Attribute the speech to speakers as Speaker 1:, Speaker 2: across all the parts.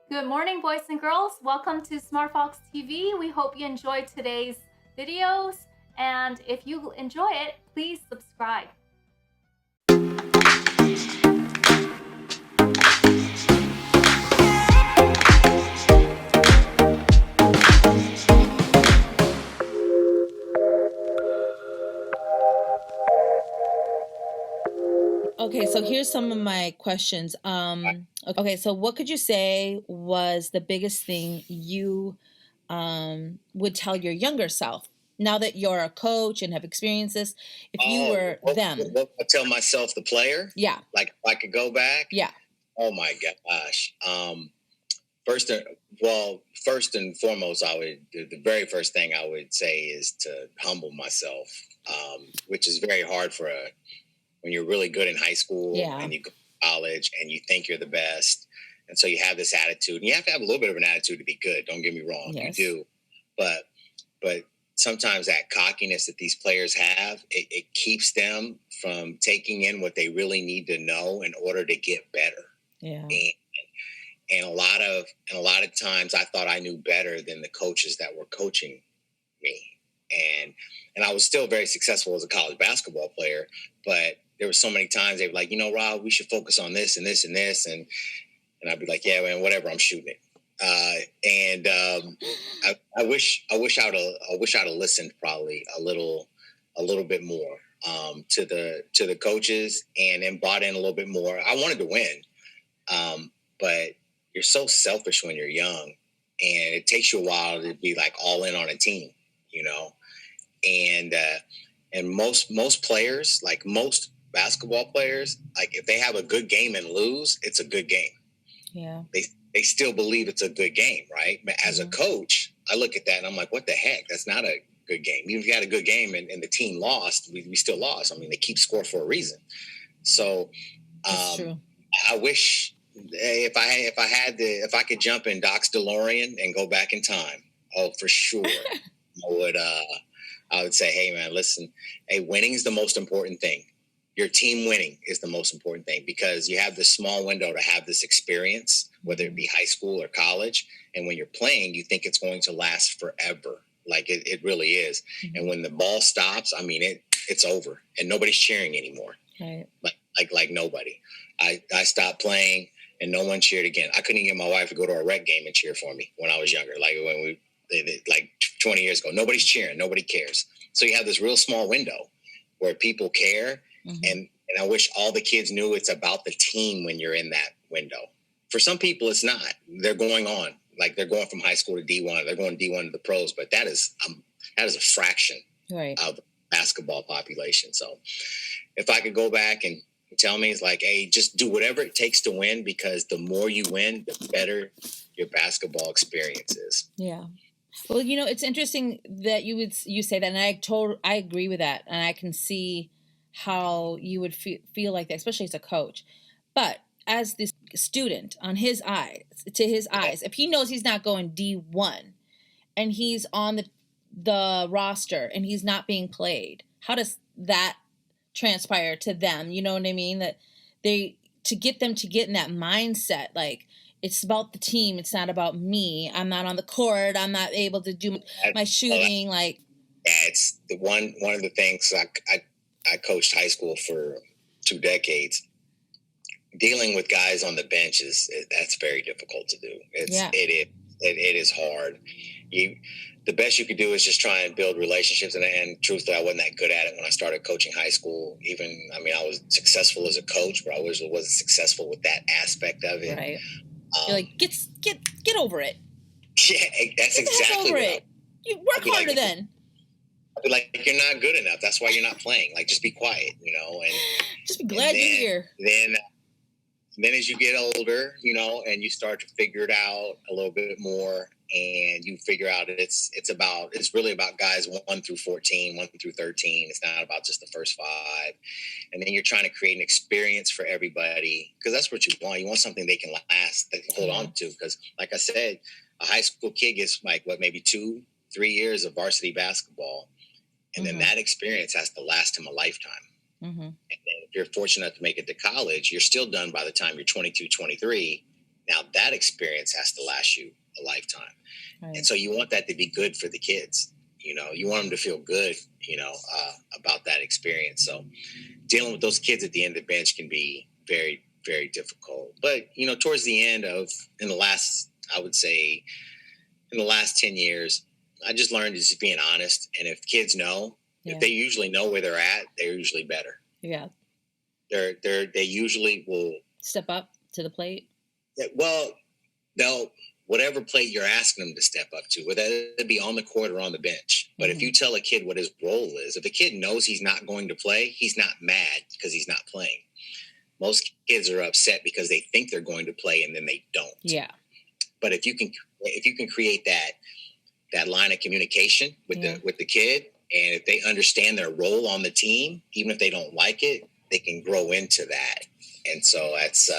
Speaker 1: Good morning, boys and girls. Welcome to SmartFox TV. We hope you enjoyed today's videos. And if you enjoy it, please subscribe.
Speaker 2: Okay, so here's some of my questions. Okay, so what could you say was the biggest thing you would tell your younger self now that you're a coach and have experienced this? If you were them,
Speaker 3: What I tell myself, the player,
Speaker 2: yeah,
Speaker 3: like if I could go back,
Speaker 2: yeah,
Speaker 3: oh my gosh. First, first and foremost, the very first thing I would say is to humble myself, which is very hard when you're really good in high school
Speaker 2: yeah,
Speaker 3: and you go to college and you think you're the best. And so you have this attitude, and you have to have a little bit of an attitude to be good. Don't get me wrong,
Speaker 2: yes.
Speaker 3: you do. But sometimes that cockiness that these players have, it keeps them from taking in what they really need to know in order to get better.
Speaker 2: Yeah.
Speaker 3: And a lot of times I thought I knew better than the coaches that were coaching me. And I was still very successful as a college basketball player, but there were so many times they were like, Rob, we should focus on this and this and this. And I'd be like, yeah, man, whatever, I'm shooting it. I wish I'd have listened probably a little bit more to the coaches, and then bought in a little bit more. I wanted to win, but you're so selfish when you're young, and it takes you a while to be like all in on a team, and most players, like most basketball players, like if they have a good game and lose, it's a good game.
Speaker 2: Yeah.
Speaker 3: They still believe it's a good game, right? But as a coach, I look at that and I'm like, what the heck? That's not a good game. Even if you had a good game and the team lost, we still lost. I mean, they keep score for a reason. So
Speaker 2: That's true.
Speaker 3: I wish if I could jump in Doc's DeLorean and go back in time, oh, for sure, I would say, hey, man, listen, hey, winning is the most important thing. Your team winning is the most important thing, because you have this small window to have this experience, whether it be high school or college. And when you're playing, you think it's going to last forever. Like it really is. Mm-hmm. And when the ball stops, I mean, it's over and nobody's cheering anymore. Right. Like nobody. I stopped playing and no one cheered again. I couldn't get my wife to go to a rec game and cheer for me when I was younger. Like 20 years ago, nobody's cheering. Nobody cares. So you have this real small window where people care. Mm-hmm. And I wish all the kids knew it's about the team when you're in that window. For some people, it's not. They're going on. Like they're going from high school to D1. They're going D1 to the pros. But that is a fraction of the basketball population. So if I could go back and tell me, it's like, hey, just do whatever it takes to win, because the more you win, the better your basketball experience is.
Speaker 2: Yeah. Well, it's interesting that you say that, and I agree with that, and I can see how you would feel like that, especially as a coach. But as this student, to his eyes, if he knows he's not going D1 and he's on the roster and he's not being played, how does that transpire to them? You know what I mean? That to get them to get in that mindset, like, it's about the team. It's not about me. I'm not on the court. I'm not able to do my shooting.
Speaker 3: Yeah, it's the one of the things. I coached high school for 2 decades. Dealing with guys on the bench that's very difficult to do. It is hard. The best you could do is just try and build relationships. And truthfully, I wasn't that good at it when I started coaching high school. I was successful as a coach, but I wasn't successful with that aspect of it.
Speaker 2: Right. You're like, get over it.
Speaker 3: Yeah, that's exactly
Speaker 2: over it. You work harder then.
Speaker 3: I'd be like, you're not good enough. That's why you're not playing. Like, just be quiet, and
Speaker 2: just be glad you're
Speaker 3: here. Then as you get older, and you start to figure it out a little bit more, and you figure out it's really about guys 1 through 14, 1 through 13. It's not about just the first 5. And then you're trying to create an experience for everybody, because that's what you want. You want something they can last, they can hold on to. Because like I said, a high school kid gets maybe 2-3 years of varsity basketball. And then that experience has to last him a lifetime. Mm-hmm. And then if you're fortunate enough to make it to college, you're still done by the time you're 22, 23. Now that experience has to last you a lifetime.
Speaker 2: Right.
Speaker 3: And so you want that to be good for the kids. You want them to feel good, about that experience. So dealing with those kids at the end of the bench can be very, very difficult. But, towards the end in the last 10 years, I just learned to just being honest. And if kids know, if they usually know where they're at, they're usually better.
Speaker 2: Yeah.
Speaker 3: They usually will
Speaker 2: step up to the plate.
Speaker 3: Well, they'll, whatever plate you're asking them to step up to, whether it be on the court or on the bench. But if you tell a kid what his role is, if a kid knows he's not going to play, he's not mad because he's not playing. Most kids are upset because they think they're going to play and then they don't.
Speaker 2: Yeah.
Speaker 3: But if you can create that line of communication with the kid, and if they understand their role on the team, even if they don't like it, they can grow into that. And so that's,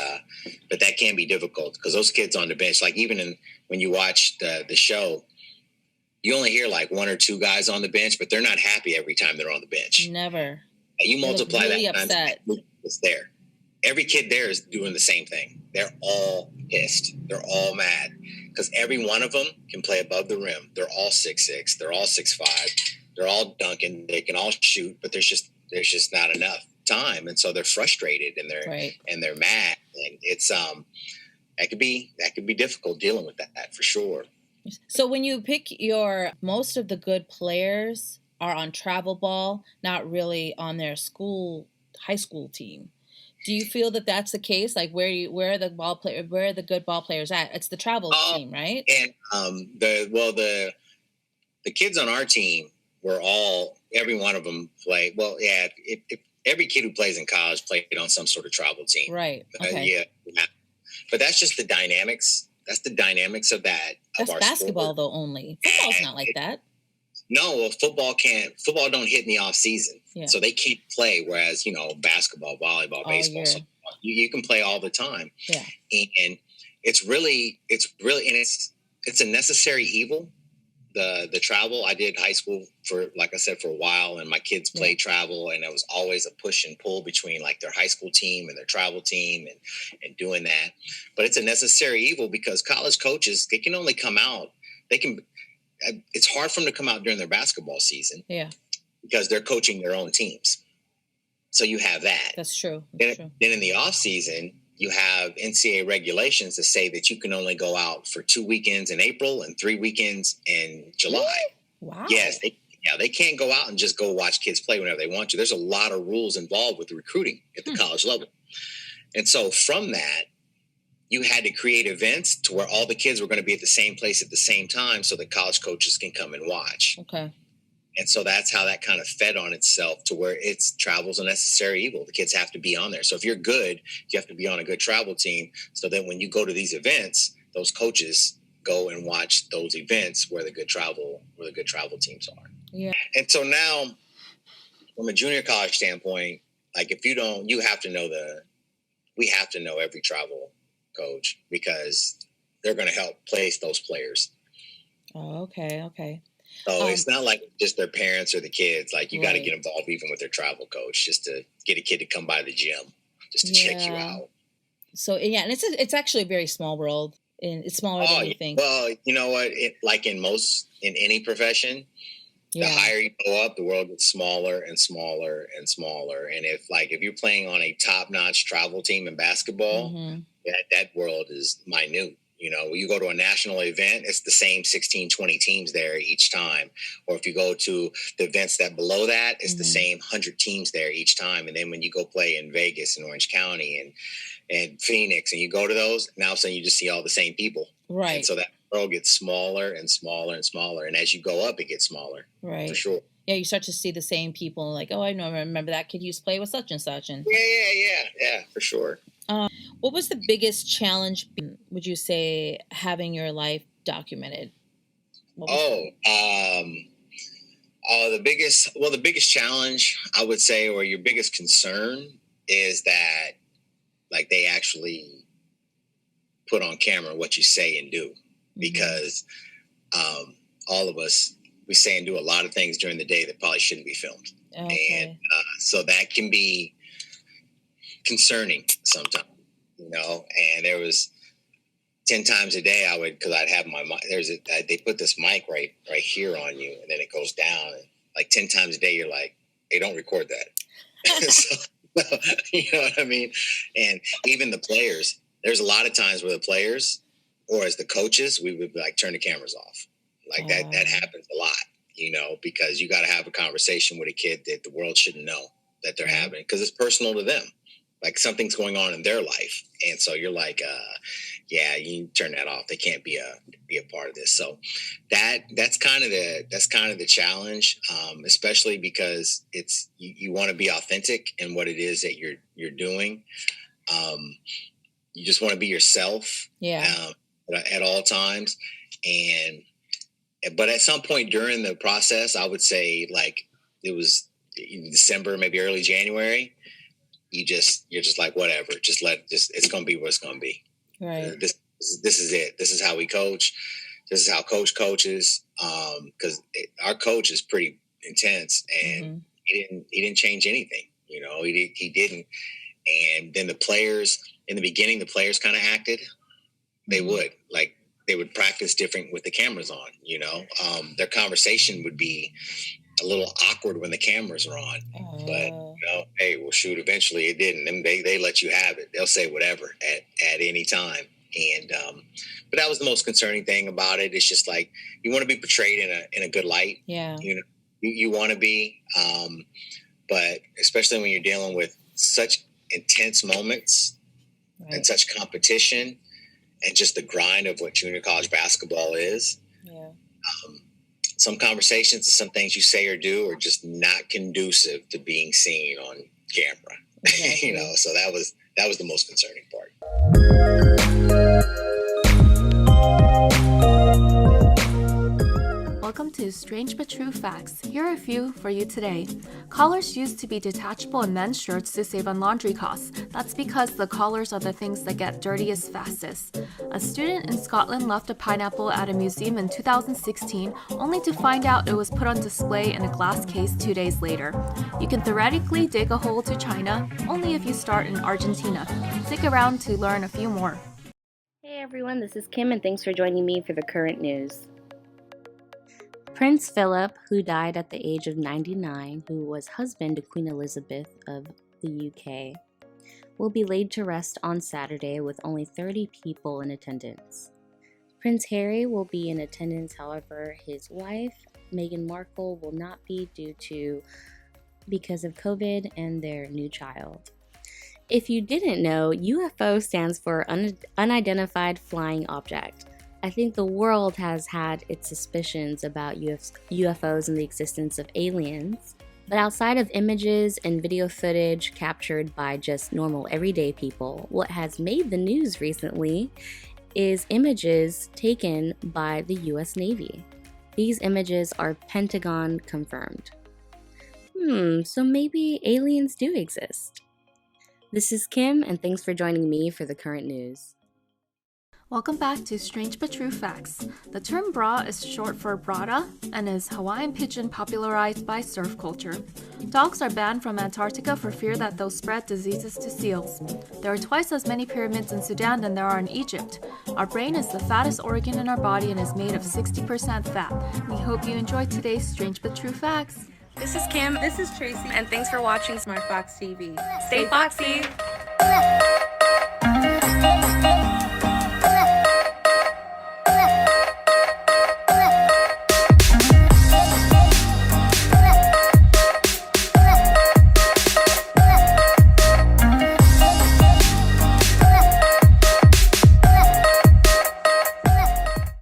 Speaker 3: but that can be difficult because those kids on the bench, like even when you watch the show, you only hear like one or two guys on the bench, but they're not happy every time they're on the bench.
Speaker 2: Never.
Speaker 3: You multiply
Speaker 2: really
Speaker 3: that
Speaker 2: upset.
Speaker 3: It's there. Every kid there is doing the same thing. They're all pissed. They're all mad because every one of them can play above the rim. They're all 6'6". They're all 6'5". They're all dunking. They can all shoot, but there's just not enough time, and so they're frustrated and they're mad, and it's that could be difficult dealing with that for sure.
Speaker 2: So when you pick most of the good players are on travel ball, not really on their high school team. Do you feel that that's the case? Like where are the good ball players at? It's the travel team, right?
Speaker 3: And the kids on our team were every one of them play. Well, yeah, if every kid who plays in college played on some sort of travel team.
Speaker 2: Right. Okay.
Speaker 3: Yeah. But that's just the dynamics. That's the dynamics of that.
Speaker 2: That's basketball, though, only. Football's not like that.
Speaker 3: No, well, football don't hit in the off season. Yeah. So they can't play. Whereas, basketball, volleyball, baseball, so you can play all the time.
Speaker 2: Yeah.
Speaker 3: And it's really, and it's a necessary evil. The travel. I did high school for a while, and my kids played travel, and it was always a push and pull between like their high school team and their travel team and doing that. But it's a necessary evil because college coaches, they can only come out. It's hard for them to come out during their basketball season.
Speaker 2: Yeah.
Speaker 3: Because they're coaching their own teams. So you have that.
Speaker 2: That's true.
Speaker 3: Then in the off season, you have NCAA regulations that say that you can only go out for 2 weekends in April and 3 weekends in July.
Speaker 2: Wow.
Speaker 3: Yes. They can't go out and just go watch kids play whenever they want to. There's a lot of rules involved with the recruiting at the college level. And so from that, you had to create events to where all the kids were going to be at the same place at the same time so that college coaches can come and watch.
Speaker 2: Okay.
Speaker 3: And so that's how that kind of fed on itself to where travel's a necessary evil. The kids have to be on there. So if you're good, you have to be on a good travel team so that when you go to these events, those coaches go and watch those events where the good travel teams are.
Speaker 2: Yeah.
Speaker 3: And so now from a junior college standpoint, like if you don't, we have to know every travel coach because they're going to help place those players.
Speaker 2: Oh, okay.
Speaker 3: So it's not like just their parents or the kids. Like you got to get involved even with their travel coach just to get a kid to come by the gym just to check you out.
Speaker 2: So and it's actually a very small world, and it's smaller than you think.
Speaker 3: Well, you know what? In any profession, the higher you go up, the world gets smaller and smaller and smaller. And if you're playing on a top-notch travel team in basketball, that world is minute. You go to a national event, it's the same 16, 20 teams there each time. Or if you go to the events that below that, it's the same 100 teams there each time. And then when you go play in Vegas and Orange County and Phoenix, and you go to those, now all of a sudden you just see all the same people.
Speaker 2: Right.
Speaker 3: And so that world gets smaller and smaller and smaller. And as you go up, it gets smaller.
Speaker 2: Right.
Speaker 3: For sure.
Speaker 2: Yeah, you start to see the same people like, I remember that kid used to play with such and such. And
Speaker 3: Yeah, for sure.
Speaker 2: What was the biggest challenge, would you say, having your life documented?
Speaker 3: The biggest challenge, I would say, or your biggest concern is that they actually put on camera what you say and do, because all of us, we say and do a lot of things during the day that probably shouldn't be filmed.
Speaker 2: Okay.
Speaker 3: And so that can be concerning sometimes, and 10 times a day, I would, because I'd have my mic. They put this mic right here on you, and then it goes down. And like 10 times a day, you're like, hey, don't record that. So, you know what I mean? And even the players, there's a lot of times where the players, or as the coaches, we would like turn the cameras off. Like that happens a lot, you know, because you got to have a conversation with a kid that the world shouldn't know that they're having, because it's personal to them. Like something's going on in their life. And so you're like, yeah, you turn that off. They can't be a part of this. So that's kind of the challenge, especially because it's, you want to be authentic in what it is that you're doing. You just want to be yourself at all times. But at some point during the process, I would say like it was in December, maybe early January, you're just like, whatever, it's going to be what it's going to be.
Speaker 2: Right.
Speaker 3: This is it. This is how we coach. This is how coach coaches. Cause our coach is pretty intense, and he didn't change anything, you know, he didn't. And then the players in the beginning, the players kind of acted, they would practice different with the cameras on, you know, their conversation would be a little awkward when the cameras are on, but you know, hey, well, shoot, eventually it didn't. And they let you have it. They'll say whatever at any time. And, but that was the most concerning thing about it. It's just like, you want to be portrayed in a good light. Yeah. You know, you want to be, but especially when you're dealing with such intense moments and such competition and just the grind of what junior college basketball is. Yeah. Some conversations and some things you say or do are just not conducive to being seen on camera. Exactly. You know, so that was the most concerning part.
Speaker 1: Welcome to Strange But True Facts. Here are a few for you today. Collars used to be detachable in men's shirts to save on laundry costs. That's because the collars are the things that get dirtiest fastest. A student in Scotland left a pineapple at a museum in 2016 only to find out it was put on display in a glass case 2 days later. You can theoretically dig a hole to China only if you start in Argentina. Stick around to learn a few more.
Speaker 4: Hey everyone, this is Kim and thanks for joining me for the current news. Prince Philip, who died at the age of 99, who was husband to Queen Elizabeth of the UK, will be laid to rest on Saturday with only 30 people in attendance. Prince Harry will be in attendance, however, his wife, Meghan Markle, will not be because of COVID and their new child. If you didn't know, UFO stands for Unidentified Flying Object. I think the world has had its suspicions about UFOs and the existence of aliens, but outside of images and video footage captured by just normal everyday people, what has made the news recently is images taken by the US Navy. These images are Pentagon confirmed. So maybe aliens do exist. This is Kim, and thanks for joining me for the current news.
Speaker 1: Welcome back to Strange But True Facts. The term bra is short for brada and is Hawaiian pidgin popularized by surf culture. Dogs are banned from Antarctica for fear that they'll spread diseases to seals. There are twice as many pyramids in Sudan than there are in Egypt. Our brain is the fattest organ in our body and is made of 60% fat. We hope you enjoyed today's Strange But True Facts.
Speaker 5: This is Kim.
Speaker 6: This is Tracy.
Speaker 5: And thanks for watching SmartFox TV.
Speaker 6: Stay foxy!